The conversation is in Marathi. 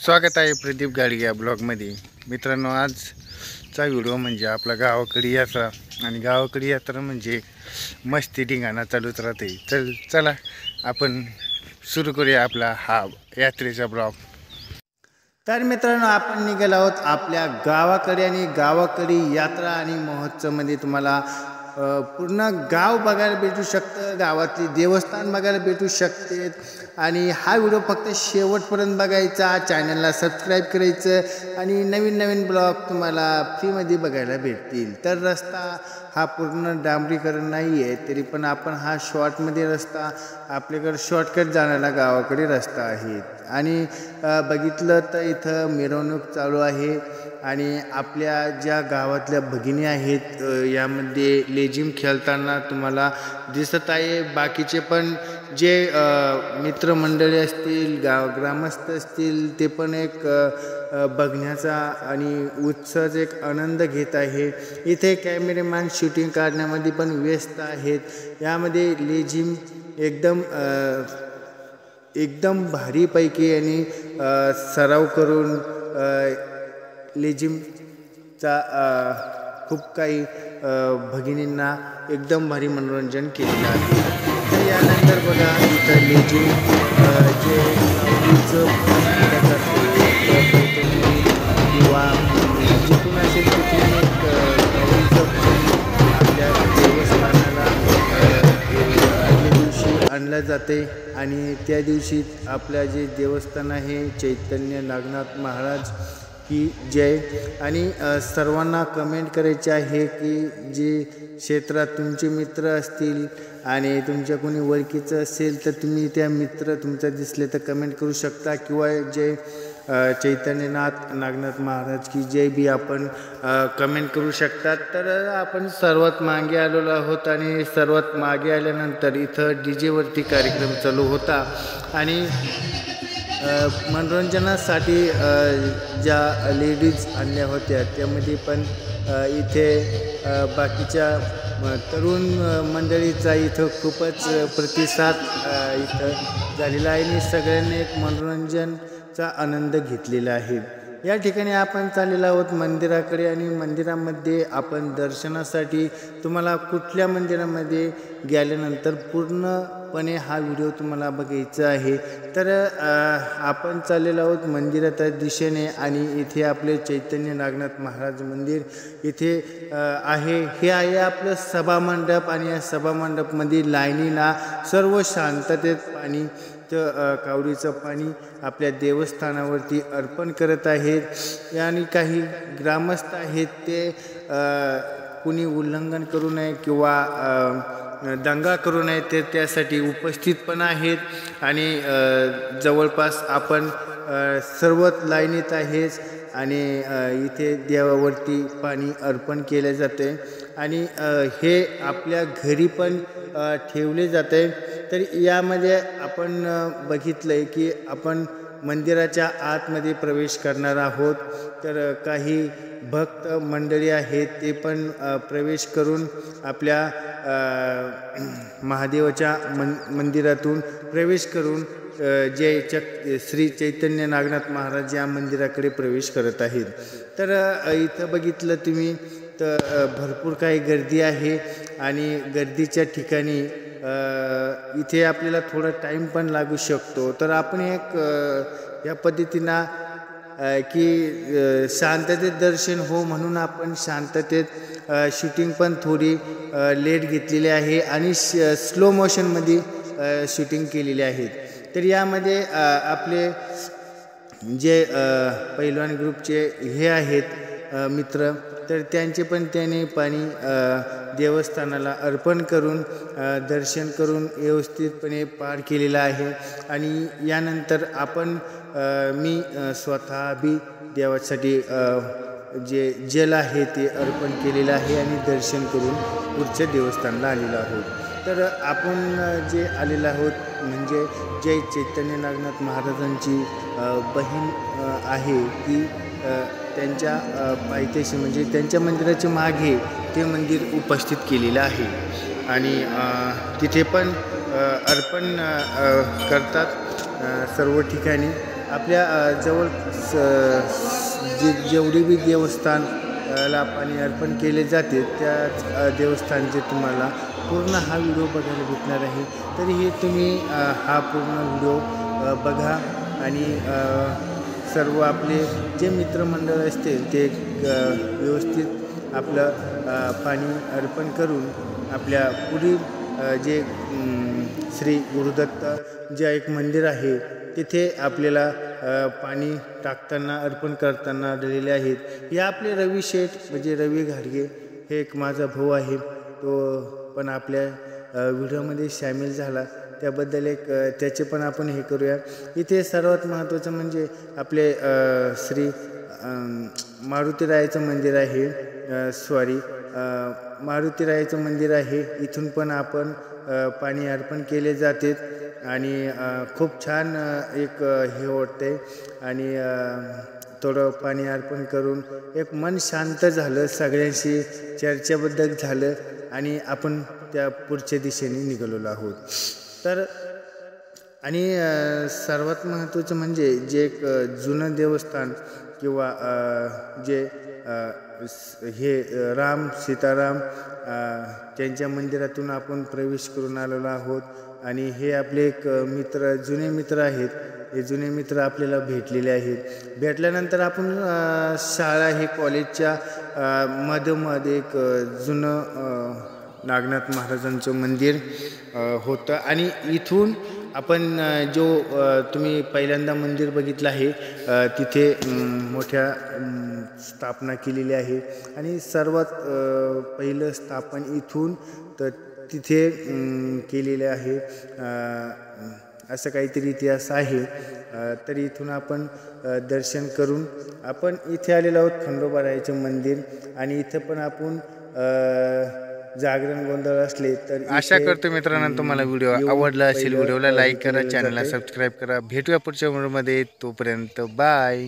स्वागत आहे प्रदीप गाडगे या ब्लॉगमध्ये. मित्रांनो, आजचा व्हिडिओ म्हणजे आपला गावाकडे यात्रा. आणि गावाकडे यात्रा म्हणजे मस्ती धिंगाणा चालूच राहते. चला आपण सुरू करूया आपला हा यात्रेचा ब्लॉग. तर मित्रांनो, आपण निघालो आहोत आपल्या गावाकडे आणि गावाकडे यात्रा आणि महोत्सवमध्ये तुम्हाला पूर्ण गाव बघायला भेटू शकतं, गावातली देवस्थान बघायला भेटू शकते. आणि हा व्हिडिओ फक्त शेवटपर्यंत बघायचा, चॅनलला सबस्क्राईब करायचं आणि नवीन नवीन ब्लॉग तुम्हाला फ्रीमध्ये बघायला भेटतील. तर रस्ता हा पूर्ण डांबरीकरण नाही आहे, तरी पण आपण हा शॉर्टमध्ये रस्ता, आपल्याकडे शॉर्टकट जाण्याला गावाकडे रस्ता आहे. आणि बघितलं तर इथं मिरवणूक चालू आहे आणि आपल्या ज्या गावातल्या भगिनी आहेत यामध्ये लेझिम खेळताना तुम्हाला दिसत आहे. बाकीचे पण जे मित्रमंडळी असतील, ग्रामस्थ असतील, ते पण एक बघण्याचा आणि उत्सवाचा एक आनंद घेत आहे. इथे कॅमेरेमॅन शूटिंग काढण्यामध्ये पण व्यस्त आहेत. यामध्ये लेझिम एकदम भारीपैकी आणि सराव करून लेझिमचा खूप काही भगिनींना एकदम भारी मनोरंजन केलेलं आहे. तर यानंतर बघा इथं लेझिम जे किंवा जिथून असेल तिथून एक आपल्या देवस्थानाला आदल्या दिवशी आणलं जाते. आणि त्या दिवशी आपल्या जे देवस्थान आहे चैतन्य नागनाथ महाराज की जय. आणि सर्वांना कमेंट करायचे आहे की जे क्षेत्रात तुमचे मित्र असतील आणि तुमच्या कोणी ओळखीचं असेल तर तुम्ही त्या मित्र तुमचा दिसले तर कमेंट करू शकता, किंवा जय चैतन्यनाथ नागनाथ महाराज की जय बी आपण कमेंट करू शकतात. तर आपण सर्वात मागे आलेलो आहोत आणि सर्वात मागे आल्यानंतर इथं डीजेवरती कार्यक्रम चालू होता. आणि मनोरंजनासाठी ज्या लेडीज आणल्या होत्या त्यामध्ये पण इथे बाकीच्या तरुण मंडळीचा इथं खूपच प्रतिसाद इथं झालेला आहे आणि सगळ्यांनी एक मनोरंजनचा आनंद घेतलेला आहे. या ठिकाणी आपण चाललेलो आहोत मंदिराकडे आणि मंदिरामध्ये आपण दर्शनासाठी तुम्हाला कुठल्या मंदिरामध्ये गेल्यानंतर पूर्णपणे हा व्हिडिओ तुम्हाला बघायचा आहे. तर आपण चाललेलो आहोत मंदिराच्या दिशेने आणि इथे आपले चैतन्य नागनाथ महाराज मंदिर इथे आहे. हे आहे आपलं सभामंडप आणि या सभामंडपमध्ये लाईनीला सर्व शांततेत पाणी कावडीचं पाणी आपल्या देवस्थानावरती अर्पण करत आहेत. आणि काही ग्रामस्थ आहेत ते कुणी उल्लंघन करू नये किंवा दंगा करू नये ते त्यासाठी उपस्थित पण आहेत. आणि जवळपास आपण सर्वच लाईनीत आहेच आणि इथे देवावरती पाणी अर्पण केले जाते आणि हे आपल्या घरी पण ठेवले जाते. तर यामध्ये आपण बघितलं आहे की आपण मंदिराच्या आतमध्ये प्रवेश करणार आहोत. तर काही भक्त मंडळी आहेत ते पण प्रवेश करून आपल्या महादेवाच्या मंदिरातून प्रवेश करून श्री चैतन्य नागनाथ महाराज या मंदिराकडे प्रवेश करत आहेत. तर इथं बघितलं तुम्ही तर भरपूर काही गर्दी आहे आणि गर्दीच्या ठिकाणी इथे आपल्याला थोडा टाईम पण लागू शकतो. तर आपण एक या पद्धतीनं की शांततेत दर्शन हो म्हणून आपण शांततेत शूटिंग पण थोडी लेट घेतलेली आहे आणि स्लो मोशनमध्ये शूटिंग केलेली आहेत. तर यामध्ये आपले जे पैलवान ग्रुपचे हे आहेत मित्र, तर त्यांचे पण त्याने पाणी देवस्थानाला अर्पण करून दर्शन करून व्यवस्थितपणे पार केलेला आहे. आणि यानंतर आपण मी स्वतः बी देवासाठी जे जल आहे ते अर्पण केलेलं आहे आणि दर्शन करून पुढच्या देवस्थानाला आलेलो आहोत. तर आपण जे आलेलो आहोत म्हणजे जय चैतन्य नागनाथ महाराजांची बहीण आहे ती त्यांच्या पायथ्याशी म्हणजे त्यांच्या मंदिराच्या मागे ते मंदिर उपस्थित केलेलं आहे. आणि तिथे पण अर्पण करतात सर्व ठिकाणी. आपल्या जवळ जेवढी बी देवस्थान ला पाणी अर्पण केले जाते त्याच देवस्थानचे तुम्हाला पूर्ण हा व्हिडिओ बघायला भेटणार आहे. तरीही तुम्ही हा पूर्ण व्हिडिओ बघा आणि सर्व आपले जे मित्रमंडळ असतील ते व्यवस्थित आपलं पाणी अर्पण करून आपल्या पुढील जे श्री गुरुदत्त जे एक मंदिर आहे तिथे आपल्याला पाणी टाकताना अर्पण करताना आढळलेले आहेत. हे आपले रवी शेठ म्हणजे रवी घाडगे हे एक माझा भाऊ आहे. तो पण आपल्या व्हिडिओमध्ये सामील झाला त्याबद्दल एक त्याचे पण आपण हे करूया. इथे सर्वात महत्त्वाचं म्हणजे आपले श्री मारुतीरायाचं मंदिर आहे. मारुतीरायाचं मंदिर आहे. इथून पण आपण पाणी अर्पण केले जाते आणि खूप छान एक हे वाटते आणि थोडं पाणी अर्पण करून एक मन शांत झालं, सगळ्यांशी चर्चेबद्दल झालं आणि आपण त्या पुढच्या दिशेने निघालेलो आहोत. तर आणि सर्वात महत्त्वाचं म्हणजे जे एक जुनं देवस्थान किंवा जे हे राम सीताराम त्यांच्या मंदिरातून आपण प्रवेश करून आलेलो आहोत. आणि हे आपले एक मित्र जुने मित्र आहेत. हे जुने मित्र आपल्याला भेटलेले आहेत. भेटल्यानंतर आपण शाळा हे कॉलेजच्या मधोमध एक जुनं नागनाथ महाराजांचं मंदिर होतं आणि इथून आपण जो तुम्ही पहिल्यांदा मंदिर बघितलं आहे तिथे मोठ्या स्थापना केलेली आहे आणि सर्वात पहिलं स्थापन इथून तर तिथे केलेले आहे. असं काहीतरी इतिहास आहे. तर इथून आपण दर्शन करून आपण इथे आलेलो आहोत खंडोबारायाचं मंदिर आणि इथं पण आपण जागरण गोंधळ असले तर आशा करतो मित्रांनो तुम्हाला व्हिडिओ आवडला असेल. व्हिडिओला लाईक करा, चॅनलला सबस्क्राईब करा. भेटूया पुढच्या व्हिडिओमध्ये. तोपर्यंत बाय.